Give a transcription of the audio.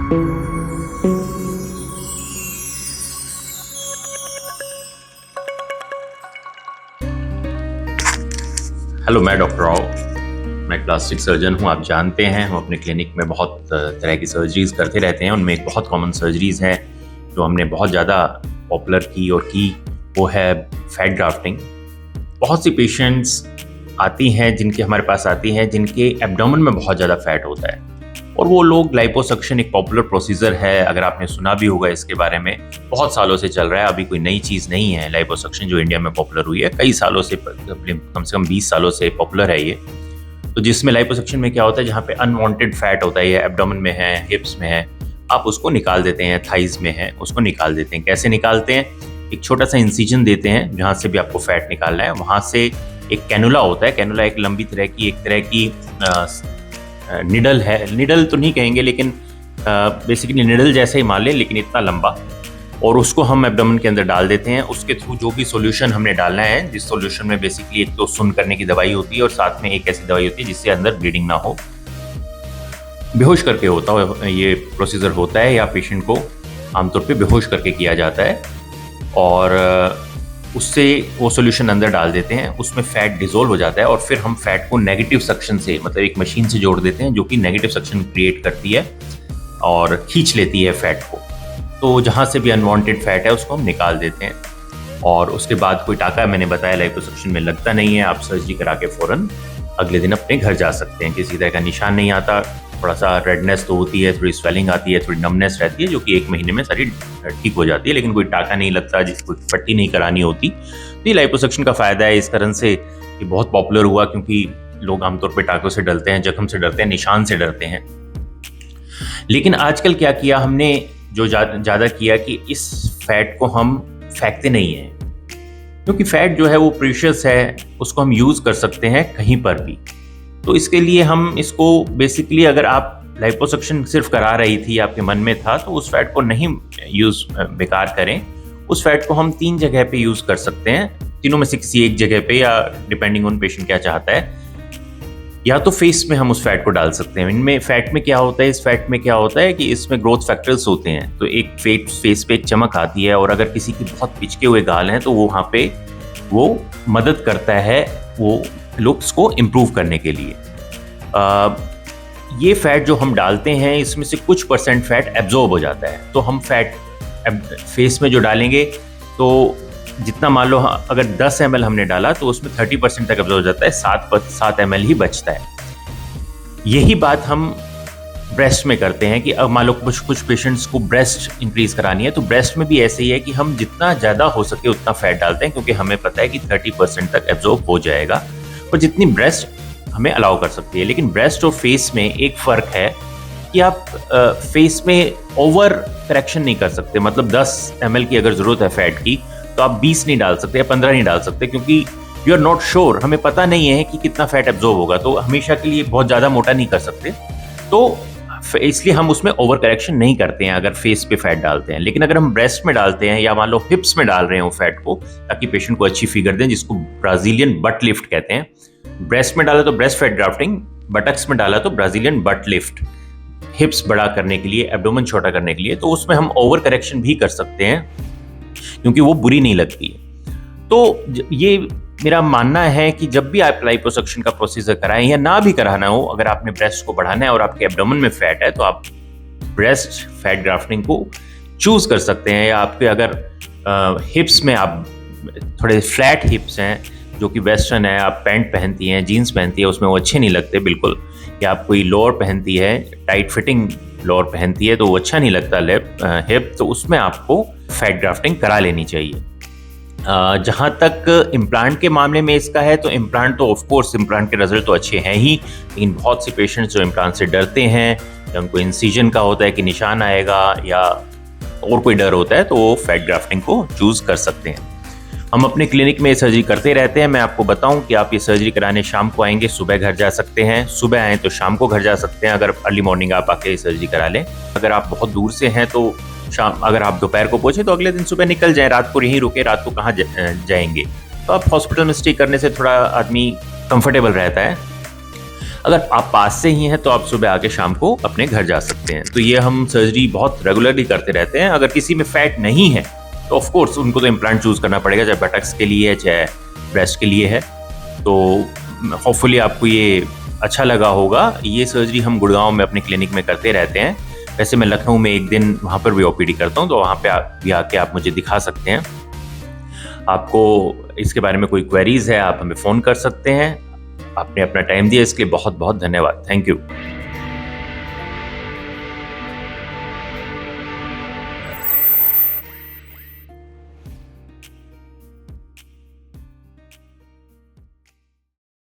Hello, मैं doctor Rao. मैं plastic surgeon हूँ। आप जानते हैं हम अपने क्लिनिक में बहुत तरह की सर्जरीज करते रहते हैं। उनमें एक बहुत कॉमन सर्जरीज है जो हमने बहुत ज़्यादा पॉपुलर की, वो है फैट ग्राफ्टिंग। बहुत सी पेशेंट्स आती हैं जिनके एब्डोमेन में बहुत ज़्यादा फैट होता है, और वो लोग लाइपोसक्शन एक पॉपुलर प्रोसीजर है, अगर आपने सुना भी होगा इसके बारे में, बहुत सालों से चल रहा है। अभी कोई नई चीज़ नहीं है। लाइपोसक्शन जो इंडिया में पॉपुलर हुई है, कई सालों से, कम से कम 20 सालों से पॉपुलर है ये। तो जिसमें लाइपोसक्शन में क्या होता है, जहाँ पे अनवांटेड फैट होता है, ये एब्डोमेन में है, हिप्स में है, आप उसको निकाल देते हैं, थाइज में है, उसको निकाल देते हैं। कैसे निकालते हैं? एक छोटा सा इंसिजन देते हैं जहाँ से भी आपको फैट निकालना है, वहाँ से एक कैनुला होता है। कैनुला एक लंबी एक तरह की निडल है। निडल तो नहीं कहेंगे, लेकिन बेसिकली निडल जैसे ही मान लें, लेकिन इतना लंबा, और उसको हम एब्डोमेन के अंदर डाल देते हैं। उसके थ्रू जो भी सॉल्यूशन हमने डालना है, जिस सॉल्यूशन में बेसिकली एक तो सुन्न करने की दवाई होती है और साथ में एक ऐसी दवाई होती है जिससे अंदर ब्लीडिंग ना हो, बेहोश करके होता है ये प्रोसीजर होता है, या पेशेंट को आमतौर पे बेहोश करके किया जाता है। और उससे वो सॉल्यूशन अंदर डाल देते हैं, उसमें फैट डिसॉल्व हो जाता है, और फिर हम फैट को नेगेटिव सक्शन से, मतलब एक मशीन से जोड़ देते हैं जो कि नेगेटिव सक्शन क्रिएट करती है और खींच लेती है फैट को। तो जहाँ से भी अनवांटेड फैट है उसको हम निकाल देते हैं, और उसके बाद कोई टाका, मैंने बताया, लाइपोसक्शन में लगता नहीं है। आप सर्जरी करा के फ़ौरन अगले दिन अपने घर जा सकते हैं। किसी तरह का निशान नहीं आता। थोड़ा सा रेडनेस तो होती है, थोड़ी स्वेलिंग आती है, थोड़ी नमनेस रहती है, जो कि 1 महीने में सारी ठीक हो जाती है, लेकिन कोई टाका नहीं लगता, जिसको पट्टी नहीं करानी होती। तो ये लाइपोसक्शन का फ़ायदा है। इस कारण से ये बहुत पॉपुलर हुआ, क्योंकि लोग आमतौर पर टाकों से डरते हैं, जख्म से डरते हैं, निशान से डरते हैं। लेकिन आजकल क्या किया हमने, जो ज़्यादा किया कि इस फैट को हम फेंकते नहीं हैं, क्योंकि फैट जो है वो प्रीशियस है, उसको हम यूज़ कर सकते हैं कहीं पर भी। तो इसके लिए हम इसको बेसिकली, अगर आप लाइपोसक्शन सिर्फ करा रही थी, आपके मन में था, तो उस फैट को नहीं यूज़, बेकार करें। उस फैट को हम 3 जगह पे यूज़ कर सकते हैं, तीनों में से किसी एक जगह पे, या डिपेंडिंग ऑन पेशेंट क्या चाहता है। या तो फेस में हम उस फैट को डाल सकते हैं। इनमें फैट में क्या होता है, इस फैट में क्या होता है कि इसमें ग्रोथ फैक्टर्स होते हैं, तो एक फेस पे एक चमक आती है, और अगर किसी की बहुत पिचके हुए गाल हैं तो वो वहाँ पे वो मदद करता है वो लुक्स को इम्प्रूव करने के लिए। ये फैट जो हम डालते हैं, इसमें से कुछ परसेंट फैट एब्जॉर्ब हो जाता है। तो हम फैट फेस में जो डालेंगे, तो जितना मान लो अगर 10 ml हमने डाला, तो उसमें 30% तक एब्जॉर्ब हो जाता है, 7 ml ही बचता है। यही बात हम ब्रेस्ट में करते हैं कि अब मान लो कुछ पेशेंट्स को ब्रेस्ट इंक्रीज करानी है, तो ब्रेस्ट में भी ऐसे ही है कि हम जितना ज़्यादा हो सके उतना फैट डालते हैं, क्योंकि हमें पता है कि 30% तक एब्जॉर्ब हो जाएगा, और जितनी ब्रेस्ट हमें अलाउ कर सकती है। लेकिन ब्रेस्ट और फेस में एक फ़र्क है कि आप फेस में ओवर करेक्शन नहीं कर सकते। मतलब 10 ml की अगर ज़रूरत है फैट की, तो आप 20 नहीं डाल सकते या 15 नहीं डाल सकते, क्योंकि यू आर नॉट श्योर, हमें पता नहीं है कि कितना फैट एब्जॉर्ब होगा, तो हमेशा के लिए बहुत ज़्यादा मोटा नहीं कर सकते। तो इसलिए हम उसमें ओवर करेक्शन नहीं करते हैं अगर फेस पे फैट डालते हैं। लेकिन अगर हम ब्रेस्ट में डालते हैं, या मान लो हिप्स में डाल रहे हैं वो फैट को, ताकि पेशेंट को अच्छी फिगर दें, जिसको ब्राजीलियन बट लिफ्ट कहते हैं। ब्रेस्ट में डाला तो ब्रेस्ट फैट ग्राफ्टिंग, बटक्स में डाला तो ब्राजीलियन बट लिफ्ट, हिप्स बड़ा करने के लिए, एब्डोमेन छोटा करने के लिए। तो उसमें हम ओवर करेक्शन भी कर सकते हैं, क्योंकि वो बुरी नहीं लगती है। तो ये मेरा मानना है कि जब भी आप लाइपोसक्शन का प्रोसीजर कराएं, या ना भी कराना हो, अगर आपने ब्रेस्ट को बढ़ाना है और आपके एब्डोमेन में फैट है, तो आप ब्रेस्ट फैट ग्राफ्टिंग को चूज कर सकते हैं। या आपके अगर हिप्स में आप थोड़े फ्लैट हिप्स हैं, जो कि वेस्टर्न है, आप पैंट पहनती हैं, जीन्स पहनती है, उसमें वो अच्छे नहीं लगते बिल्कुल, या आप कोई लोअर पहनती है, टाइट फिटिंग लोअर पहनती है, तो वो अच्छा नहीं लगता हिप, तो उसमें आपको फैट ग्राफ्टिंग करा लेनी चाहिए। जहाँ तक इम्प्लांट के मामले में इसका है, तो इम्प्लांट तो ऑफ कोर्स इम्प्लांट के रिजल्ट तो अच्छे हैं ही, लेकिन बहुत से पेशेंट्स जो इम्प्लांट से डरते हैं, या उनको इंसिजन का होता है कि निशान आएगा, या और कोई डर होता है, तो वो फैट ग्राफ्टिंग को चूज़ कर सकते हैं। हम अपने क्लिनिक में सर्जरी करते रहते हैं। मैं आपको बताऊं कि आप ये सर्जरी कराने शाम को आएंगे, सुबह घर जा सकते हैं। सुबह आएँ तो शाम को घर जा सकते हैं, अगर अर्ली मॉर्निंग आप आके सर्जरी करा लें। अगर आप बहुत दूर से हैं तो शाम, अगर आप दोपहर को पहुंचे तो अगले दिन सुबह निकल जाएं, रात को यहीं रुके, रात को कहाँ जाएंगे। तो आप हॉस्पिटल में स्टे करने से थोड़ा आदमी कंफर्टेबल रहता है। अगर आप पास से ही हैं तो आप सुबह आके शाम को अपने घर जा सकते हैं। तो ये हम सर्जरी बहुत रेगुलरली करते रहते हैं। अगर किसी में फैट नहीं है तो ऑफ कोर्स उनको तो इम्प्लांट चूज करना पड़ेगा, चाहे बटक्स के लिए है चाहे ब्रेस्ट के लिए है। तो होपफुली आपको ये अच्छा लगा होगा। ये सर्जरी हम गुड़गांव में अपने क्लिनिक में करते रहते हैं। वैसे मैं लखनऊ में एक दिन वहाँ पर भी ओपीडी करता हूँ, तो वहाँ पे भी आके आप मुझे दिखा सकते हैं। आपको इसके बारे में कोई क्वेरीज है आप हमें फ़ोन कर सकते हैं। आपने अपना टाइम दिया इसके लिए बहुत बहुत धन्यवाद। Thank you.